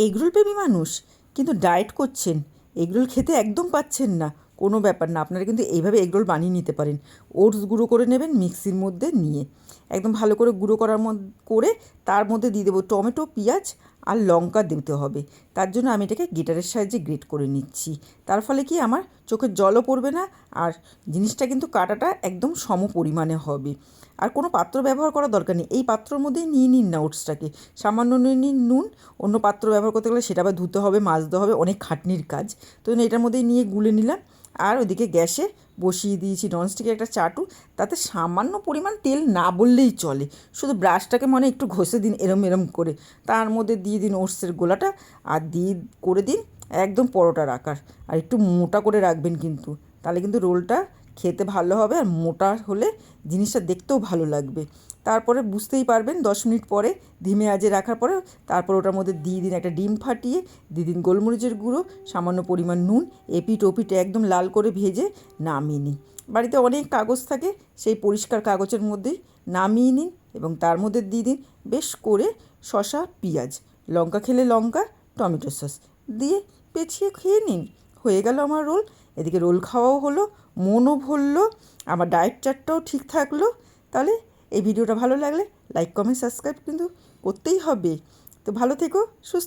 Egg roll প্রেমী মানুষ কিন্তু ডায়েট করছেন, এগরোল খেতে একদম পাচ্ছেন না, কোনো ব্যাপার না। আপনারা কিন্তু এইভাবে এগরোল বানিয়ে নিতে পারেন। ওটস গুঁড়ো করে নেবেন মিক্সির মধ্যে নিয়ে, একদম ভালো করে গুঁড়ো করে তার মধ্যে দিয়ে দেবো টমেটো, পেঁয়াজ আর লঙ্কা দিতে হবে। তার জন্য আমি এটাকে গ্রেটারের সাহায্যে গ্রেট করে নিচ্ছি। তার ফলে কি আমার চোখের জলও পড়বে না, আর জিনিসটা কিন্তু কাটাটা একদম সম পরিমাণে হবে। আর কোনো পাত্র ব্যবহার করার দরকার নেই, এই পাত্রর মধ্যেই নিয়ে নিন না ওটসটাকে। সামান্য নিয়ে নিন নুন, অন্য পাত্র ব্যবহার করতে গেলে সেটা আবার ধুতে হবে, মাজতে হবে, অনেক খাটনির কাজ। তো এটার মধ্যেই নিয়ে গুলে নিলাম। আর ওদিকে গ্যাসে বসিয়ে দিয়েছি ননস্টিকের একটা চাটু, তাতে সামান্য পরিমাণ তেল না বললেই চলে, শুধু ব্রাশটাকে মনে একটু ঘষে দিন এরম এরম করে। তার মধ্যে দিয়ে দিন ওটসের গোলাটা, আর দিয়ে করে দিন একদম পরোটার আকার। আর একটু মোটা করে রাখবেন কিন্তু, তাহলে কিন্তু রোলটা খেতে ভালো হবে, আর মোটা হলে জিনিসটা দেখতেও ভালো লাগবে। তারপরে বুঝতেই পারবেন 10 মিনিট পরে ধিমে আঁচে রাখার পরে, তারপর ওটার মধ্যে দিয়ে দিন একটা ডিম ফাটিয়ে, দিয়ে দিন গোলমরিচের গুঁড়ো, সামান্য পরিমাণ নুন, এপিঠ ওপিঠ একদম লাল করে ভেজে নামিয়ে নিন। বাড়িতে অনেক কাগজ থাকে, সেই পরিষ্কার কাগজের মধ্যেই নামিয়ে নিন এবং তার মধ্যে দিয়ে দিন বেশ করে শসা, পেঁয়াজ, লঙ্কা খেলে লঙ্কা, টমেটো সস দিয়ে পেঁচিয়ে খেয়ে নিন। হয়ে গেল আমার রোল। এদিকে রোল খাওয়াও হলো, মনও ভরলো, আমার ডায়েট চার্টটাও ঠিক থাকলো। তাহলে এই ভিডিওটা ভালো লাগলে লাইক, কমেন্ট, সাবস্ক্রাইব কিন্তু করতেই হবে। তো ভালো থেকো, সুস্থ